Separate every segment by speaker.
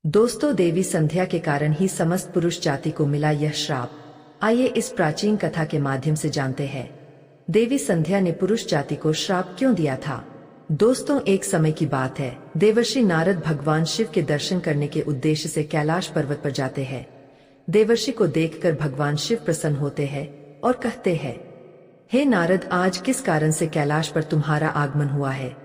Speaker 1: दोस्तों, देवी संध्या के कारण ही समस्त पुरुष जाति को मिला यह श्राप। आइए इस प्राचीन कथा के माध्यम से जानते हैं देवी संध्या ने पुरुष जाति को श्राप क्यों दिया था। दोस्तों, एक समय की बात है, देवर्षि नारद भगवान शिव के दर्शन करने के उद्देश्य से कैलाश पर्वत पर जाते हैं। देवर्षि को देखकर भगवान शिव प्रसन्न होते हैं और कहते हैं, हे नारद, आज किस कारण से कैलाश पर तुम्हारा आगमन हुआ है?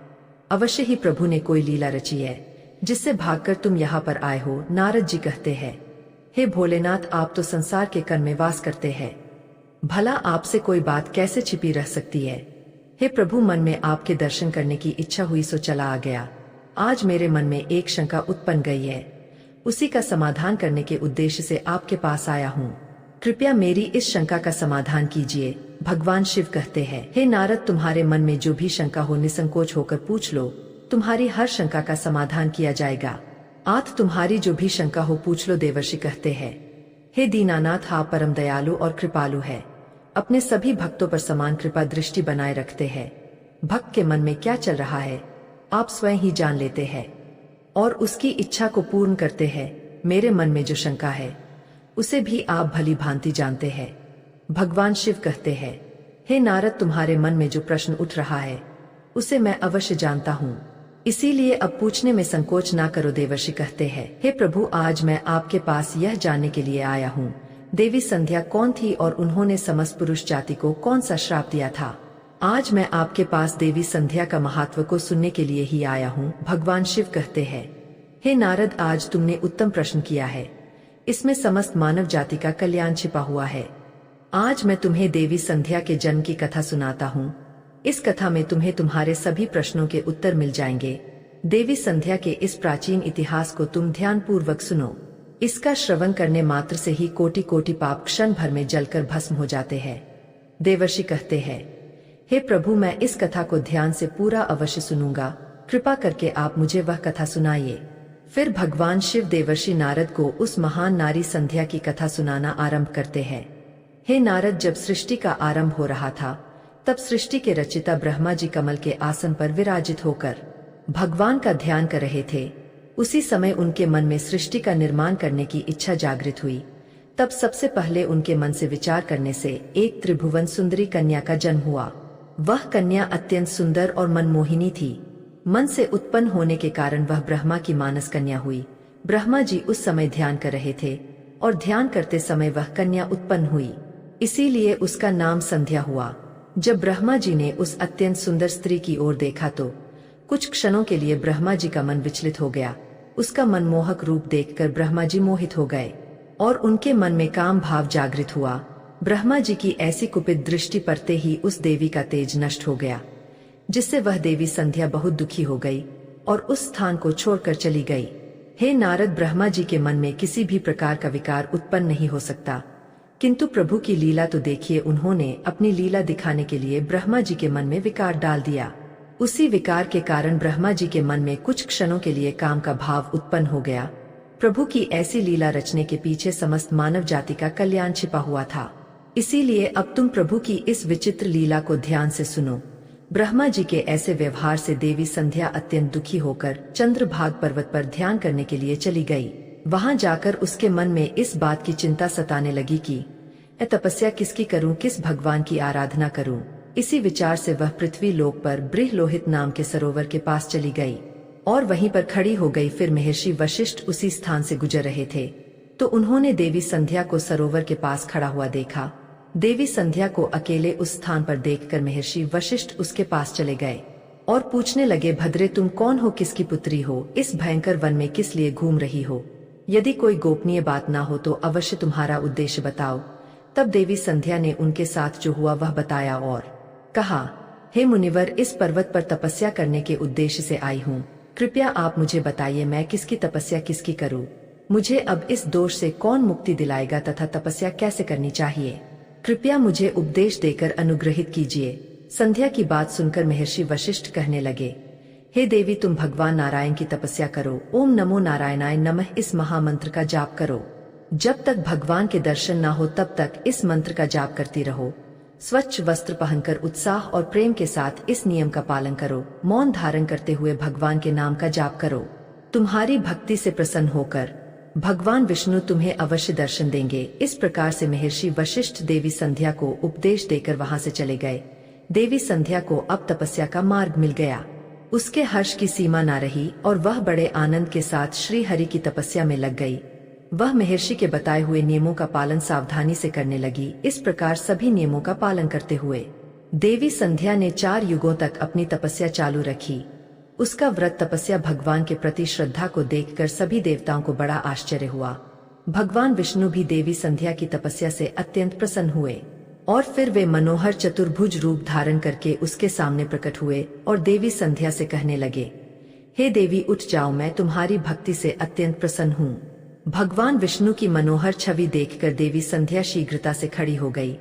Speaker 1: अवश्य ही प्रभु ने कोई लीला रची है जिससे भागकर तुम यहाँ पर आए हो। नारद जी कहते हैं, हे भोलेनाथ, आप तो संसार के कण में वास करते हैं, भला आपसे कोई बात कैसे छिपी रह सकती है? हे प्रभु, मन में आपके दर्शन करने की इच्छा हुई सो चला आ गया। आज मेरे मन में एक शंका उत्पन्न गई है, उसी का समाधान करने के उद्देश्य से आपके पास आया हूँ। कृपया मेरी इस शंका का समाधान कीजिए। भगवान शिव कहते हैं, हे नारद, तुम्हारे मन में जो भी शंका हो निसंकोच होकर पूछ लो, तुम्हारी हर शंका का समाधान किया जाएगा। आज तुम्हारी जो भी शंका हो पूछ लो। देवर्षि कहते हैं, हे दीनानाथ, आप परम दयालु और कृपालु है, अपने सभी भक्तों पर समान कृपा दृष्टि बनाए रखते हैं। भक्त के मन में क्या चल रहा है आप स्वयं ही जान लेते हैं और उसकी इच्छा को पूर्ण करते हैं। मेरे मन में जो शंका है उसे भी आप भली भांति जानते हैं। भगवान शिव कहते हैं, हे नारद, तुम्हारे मन में जो प्रश्न उठ रहा है उसे मैं अवश्य जानता हूँ, इसीलिए अब पूछने में संकोच ना करो। देवर्षि कहते हैं, हे प्रभु, आज मैं आपके पास यह जानने के लिए आया हूँ, देवी संध्या कौन थी और उन्होंने समस्त पुरुष जाति को कौन सा श्राप दिया था। आज मैं आपके पास देवी संध्या का महत्व को सुनने के लिए ही आया हूँ। भगवान शिव कहते हैं, हे नारद, आज तुमने उत्तम प्रश्न किया है, इसमें समस्त मानव जाति का कल्याण छिपा हुआ है। आज मैं तुम्हें देवी संध्या के जन्म की कथा सुनाता हूँ। इस कथा में तुम्हें तुम्हारे सभी प्रश्नों के उत्तर मिल जाएंगे। देवी संध्या के इस प्राचीन इतिहास को तुम ध्यान पूर्वक सुनो। इसका श्रवण करने मात्र से ही कोटि कोटि पाप क्षण भर में जलकर भस्म हो जाते हैं। देवर्षि कहते हैं, हे प्रभु, मैं इस कथा को ध्यान से पूरा अवश्य सुनूंगा, कृपा करके आप मुझे वह कथा सुनाइए। फिर भगवान शिव देवर्षि नारद को उस महान नारी संध्या की कथा सुनाना आरंभ करते हैं। हे नारद, जब सृष्टि का आरंभ हो रहा था तब सृष्टि के रचिता ब्रह्मा जी कमल के आसन पर विराजित होकर भगवान का ध्यान कर रहे थे। उसी समय उनके मन में सृष्टि का निर्माण करने की इच्छा जागृत हुई। तब सबसे पहले उनके मन से विचार करने से एक त्रिभुवन सुंदरी कन्या का जन्म हुआ। वह कन्या अत्यंत सुंदर और मनमोहिनी थी। मन से उत्पन्न होने के कारण वह ब्रह्मा की मानस कन्या हुई। ब्रह्मा जी उस समय ध्यान कर रहे थे और ध्यान करते समय वह कन्या उत्पन्न हुई, इसीलिए उसका नाम संध्या हुआ। जब ब्रह्मा जी ने उस अत्यंत सुंदर स्त्री की ओर देखा तो कुछ क्षणों के लिए ब्रह्मा जी का मन विचलित हो गया। उसका मनमोहक रूप देखकर ब्रह्मा जी मोहित हो गए और उनके मन में काम भाव जागृत हुआ। ब्रह्मा जी की ऐसी कुपित दृष्टि पड़ते ही उस देवी का तेज नष्ट हो गया, जिससे वह देवी संध्या बहुत दुखी हो गई और उस स्थान को छोड़कर चली गई। हे नारद, ब्रह्मा जी के मन में किसी भी प्रकार का विकार उत्पन्न नहीं हो सकता, किंतु प्रभु की लीला तो देखिए। उन्होंने अपनी लीला दिखाने के लिए ब्रह्मा जी के मन में विकार डाल दिया। उसी विकार के कारण ब्रह्मा जी के मन में कुछ क्षणों के लिए काम का भाव उत्पन्न हो गया। प्रभु की ऐसी लीला रचने के पीछे समस्त मानव जाति का कल्याण छिपा हुआ था। इसीलिए अब तुम प्रभु की इस विचित्र लीला को ध्यान से सुनो। ब्रह्मा जी के ऐसे व्यवहार से देवी संध्या अत्यंत दुखी होकर चंद्रभाग पर्वत पर ध्यान करने के लिए चली गई। वहां जाकर उसके मन में इस बात की चिंता सताने लगी कि तपस्या किसकी करूं, किस भगवान की आराधना करूं। इसी विचार से वह पृथ्वी लोक पर बृहलोहित नाम के सरोवर के पास चली गई और वहीं पर खड़ी हो गई। फिर महर्षि वशिष्ठ उसी स्थान से गुजर रहे थे तो उन्होंने देवी संध्या को सरोवर के पास खड़ा हुआ देखा। देवी संध्या को अकेले उस स्थान पर देखकर महर्षि वशिष्ठ उसके पास चले गए और पूछने लगे, भद्रे, तुम कौन हो, किसकी पुत्री हो, इस भयंकर वन में किस लिए घूम रही हो? यदि कोई गोपनीय बात ना हो तो अवश्य तुम्हारा उद्देश्य बताओ। तब देवी संध्या ने उनके साथ जो हुआ वह बताया और कहा, हे मुनिवर, इस पर्वत पर तपस्या करने के उद्देश्य से आई हूँ। कृपया आप मुझे बताइए, मैं किसकी तपस्या किसकी करूँ? मुझे अब इस दोष से कौन मुक्ति दिलाएगा तथा तपस्या कैसे करनी चाहिए? कृपया मुझे उपदेश देकर अनुग्रहित कीजिए। संध्या की बात सुनकर महर्षि वशिष्ठ कहने लगे, हे देवी, तुम भगवान नारायण की तपस्या करो। ओम नमो नारायणाय नमः इस महामंत्र का जाप करो। जब तक भगवान के दर्शन ना हो तब तक इस मंत्र का जाप करती रहो। स्वच्छ वस्त्र पहनकर उत्साह और प्रेम के साथ इस नियम का पालन करो। मौन धारण करते हुए भगवान के नाम का जाप करो। तुम्हारी भक्ति से प्रसन्न होकर भगवान विष्णु तुम्हें अवश्य दर्शन देंगे। इस प्रकार से महर्षि वशिष्ठ देवी संध्या को उपदेश देकर वहां से चले गए। देवी संध्या को अब तपस्या का मार्ग मिल गया। उसके हर्ष की सीमा न रही और वह बड़े आनंद के साथ श्री हरि की तपस्या में लग गई। वह महर्षि के बताए हुए नियमों का पालन सावधानी से करने लगी। इस प्रकार सभी नियमों का पालन करते हुए देवी संध्या ने 4 युगों तक अपनी तपस्या चालू रखी। उसका व्रत तपस्या भगवान के प्रति श्रद्धा को देखकर सभी देवताओं को बड़ा आश्चर्य हुआ। भगवान विष्णु भी देवी संध्या की तपस्या से अत्यंत प्रसन्न हुए और फिर वे मनोहर चतुर्भुज रूप धारण करके उसके सामने प्रकट हुए और देवी संध्या से कहने लगे, हे देवी उठ जाओ, मैं तुम्हारी भक्ति से अत्यंत प्रसन्न हूँ। भगवान विष्णु की मनोहर छवि देखकर देवी संध्या शीघ्रता से खड़ी हो गई।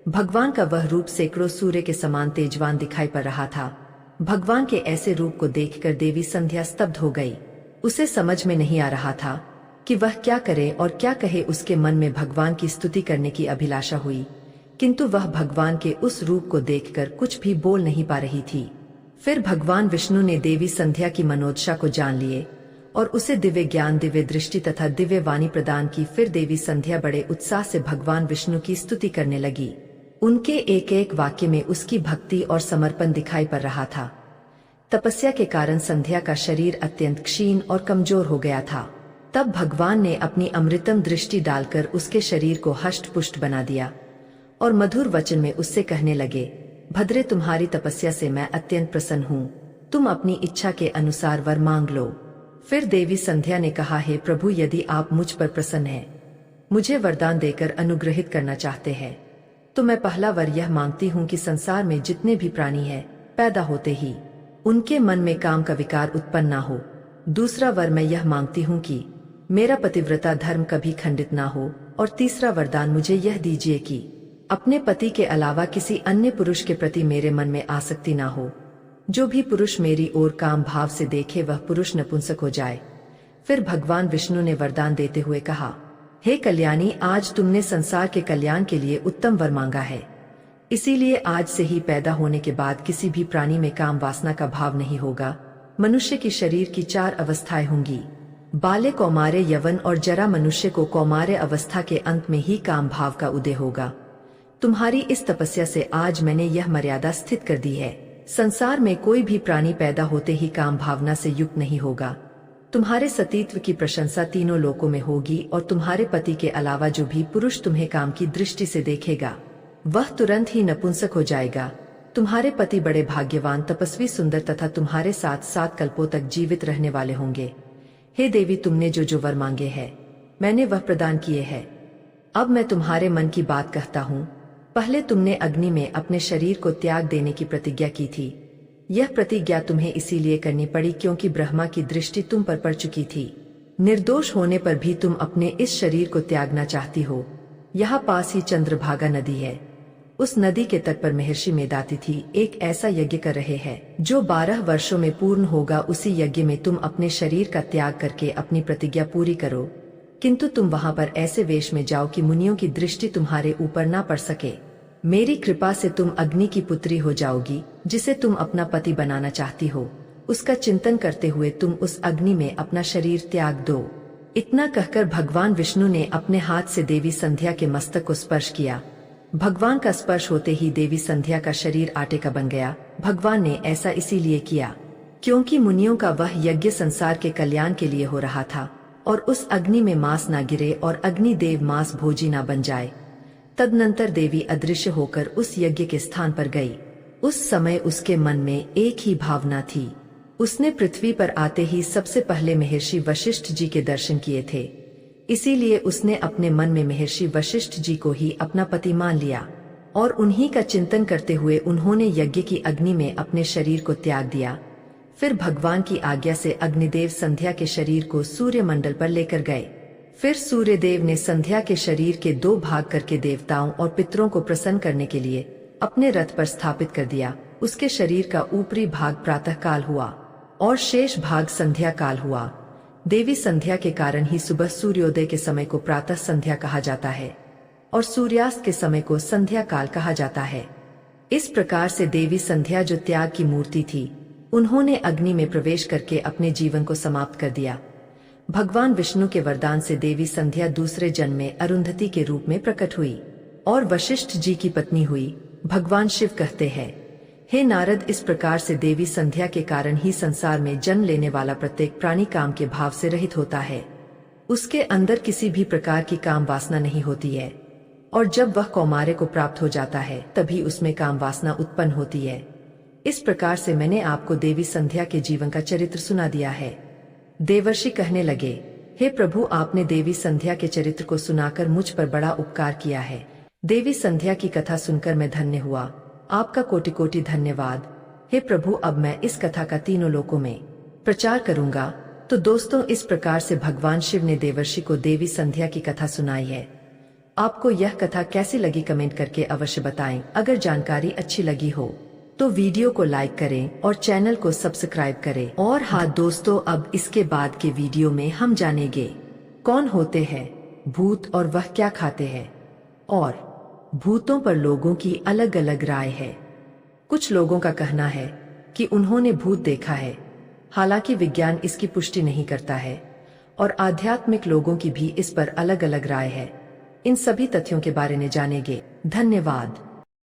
Speaker 1: भगवान का वह रूप सैकड़ों सूर्य के समान तेजवान दिखाई पड़ रहा था। भगवान के ऐसे रूप को देखकर देवी संध्या स्तब्ध हो गई। उसे समझ में नहीं आ रहा था कि वह क्या करे और क्या कहे। उसके मन में भगवान की स्तुति करने की अभिलाषा हुई, किंतु वह भगवान के उस रूप को देखकर कुछ भी बोल नहीं पा रही थी। फिर भगवान विष्णु ने देवी संध्या की मनोदशा को जान लिए और उसे दिव्य ज्ञान, दिव्य दृष्टि तथा दिव्य वाणी प्रदान की। फिर देवी संध्या बड़े उत्साह से भगवान विष्णु की स्तुति करने लगी। उनके एक एक वाक्य में उसकी भक्ति और समर्पण दिखाई पड़ रहा था। तपस्या के कारण संध्या का शरीर अत्यंत क्षीण और कमजोर हो गया था। तब भगवान ने अपनी अमृतम दृष्टि डालकर उसके शरीर को हष्ट पुष्ट बना दिया और मधुर वचन में उससे कहने लगे, भद्रे, तुम्हारी तपस्या से मैं अत्यंत प्रसन्न हूँ। तुम अपनी इच्छा के अनुसार वर मांग लो। फिर देवी संध्या ने कहा, हे प्रभु, यदि आप मुझ पर प्रसन्न हैं, मुझे वरदान देकर अनुग्रहित करना चाहते हैं, तो मैं पहला वर यह मांगती हूँ कि संसार में जितने भी प्राणी हैं, पैदा होते ही उनके मन में काम का विकार उत्पन्न ना हो। दूसरा वर मैं यह मांगती हूँ कि मेरा पतिव्रता धर्म कभी खंडित ना हो। और तीसरा वरदान मुझे यह दीजिए कि अपने पति के अलावा किसी अन्य पुरुष के प्रति मेरे मन में आसक्ति ना हो। जो भी पुरुष मेरी ओर काम भाव से देखे वह पुरुष नपुंसक हो जाए। फिर भगवान विष्णु ने वरदान देते हुए कहा, हे कल्याणी, आज तुमने संसार के कल्याण के लिए उत्तम वर मांगा है। इसीलिए आज से ही पैदा होने के बाद किसी भी प्राणी में काम वासना का भाव नहीं होगा। मनुष्य की शरीर की 4 अवस्थाएं होंगी, बाल्य, कौमार्य, यवन और जरा। मनुष्य को कौमार्य अवस्था के अंत में ही काम भाव का उदय होगा। तुम्हारी इस तपस्या से आज मैंने यह मर्यादा स्थित कर दी है। संसार में कोई भी प्राणी पैदा होते ही काम भावना से युक्त नहीं होगा। तुम्हारे सतीत्व की प्रशंसा तीनों लोकों में होगी और तुम्हारे पति के अलावा जो भी पुरुष तुम्हें काम की दृष्टि से देखेगा वह तुरंत ही नपुंसक हो जाएगा। तुम्हारे पति बड़े भाग्यवान, तपस्वी, सुंदर तथा तुम्हारे साथ 7 कल्पों तक जीवित रहने वाले होंगे। हे देवी, तुमने जो जो वर मांगे हैं मैंने वह प्रदान किए हैं। अब मैं तुम्हारे मन की बात कहता हूँ। पहले तुमने अग्नि में अपने शरीर को त्याग देने की प्रतिज्ञा की थी। यह प्रतिज्ञा तुम्हें इसीलिए करनी पड़ी क्योंकि ब्रह्मा की दृष्टि तुम पर पड़ चुकी थी। निर्दोष होने पर भी तुम अपने इस शरीर को त्यागना चाहती हो। यहाँ पास ही चंद्रभागा नदी है। उस नदी के तट पर महर्षि मेधातिथि एक ऐसा यज्ञ कर रहे हैं जो 12 वर्षों में पूर्ण होगा। उसी यज्ञ में तुम अपने शरीर का त्याग करके अपनी प्रतिज्ञा पूरी करो, किंतु तुम वहां पर ऐसे वेश में जाओ कि मुनियों की दृष्टि तुम्हारे ऊपर ना पड़ सके। मेरी कृपा से तुम अग्नि की पुत्री हो जाओगी, जिसे तुम अपना पति बनाना चाहती हो। उसका चिंतन करते हुए तुम उस अग्नि में अपना शरीर त्याग दो। इतना कहकर भगवान विष्णु ने अपने हाथ से देवी संध्या के मस्तक को स्पर्श किया। भगवान का स्पर्श होते ही देवी संध्या का शरीर आटे का बन गया। भगवान ने ऐसा इसीलिए किया क्योंकि मुनियों का वह यज्ञ संसार के कल्याण के लिए हो रहा था और उस अग्नि में मांस ना गिरे और अग्नि देव मांस भोजी ना बन जाए। तदनंतर देवी अदृश्य होकर उस यज्ञ के स्थान पर गई। उस समय उसके मन में एक ही भावना थी। उसने पृथ्वी पर आते ही सबसे पहले महर्षि वशिष्ठ जी के दर्शन किए थे। इसीलिए उसने अपने मन में महर्षि वशिष्ठ जी को ही अपना पति मान लिया और उन्हीं का चिंतन करते हुए उन्होंने यज्ञ की अग्नि में अपने शरीर को त्याग दिया। फिर भगवान की आज्ञा से अग्निदेव संध्या के शरीर को सूर्य मंडल पर लेकर गए। फिर सूर्यदेव ने संध्या के शरीर के 2 भाग करके देवताओं और पितरों को प्रसन्न करने के लिए अपने रथ पर स्थापित कर दिया। उसके शरीर का ऊपरी भाग प्रातः काल हुआ और शेष भाग संध्या काल हुआ। देवी संध्या के कारण ही सुबह सूर्योदय के समय को प्रातः संध्या कहा जाता है और सूर्यास्त के समय को संध्या काल कहा जाता है। इस प्रकार से देवी संध्या जो त्याग की मूर्ति थी, उन्होंने अग्नि में प्रवेश करके अपने जीवन को समाप्त कर दिया। भगवान विष्णु के वरदान से देवी संध्या दूसरे जन्म में अरुंधति के रूप में प्रकट हुई और वशिष्ठ जी की पत्नी हुई। भगवान शिव कहते हैं, हे नारद, इस प्रकार से देवी संध्या के कारण ही संसार में जन्म लेने वाला प्रत्येक प्राणी काम के भाव से रहित होता है। उसके अंदर किसी भी प्रकार की काम वासना नहीं होती है, और जब वह कौमार्य को प्राप्त हो जाता है तभी उसमें काम वासना उत्पन्न होती है। इस प्रकार से मैंने आपको देवी संध्या के जीवन का चरित्र सुना दिया है। देवर्षि कहने लगे, हे प्रभु, आपने देवी संध्या के चरित्र को सुनाकर मुझ पर बड़ा उपकार किया है। देवी संध्या की कथा सुनकर मैं धन्य हुआ। आपका कोटि कोटि धन्यवाद। हे प्रभु, अब मैं इस कथा का तीनों लोकों में प्रचार करूंगा। तो दोस्तों, इस प्रकार से भगवान शिव ने देवर्षि को देवी संध्या की कथा सुनाई है। आपको यह कथा कैसी लगी कमेंट करके अवश्य बताएं। अगर जानकारी अच्छी लगी हो तो वीडियो को लाइक करें और चैनल को सब्सक्राइब करें। और हाँ दोस्तों, अब इसके बाद के वीडियो में हम जानेंगे कौन होते हैं भूत और वह क्या खाते हैं, और भूतों पर लोगों की अलग अलग राय है। कुछ लोगों का कहना है कि उन्होंने भूत देखा है, हालांकि विज्ञान इसकी पुष्टि नहीं करता है, और आध्यात्मिक लोगों की भी इस पर अलग अलग राय है। इन सभी तथ्यों के बारे में जानेंगे। धन्यवाद।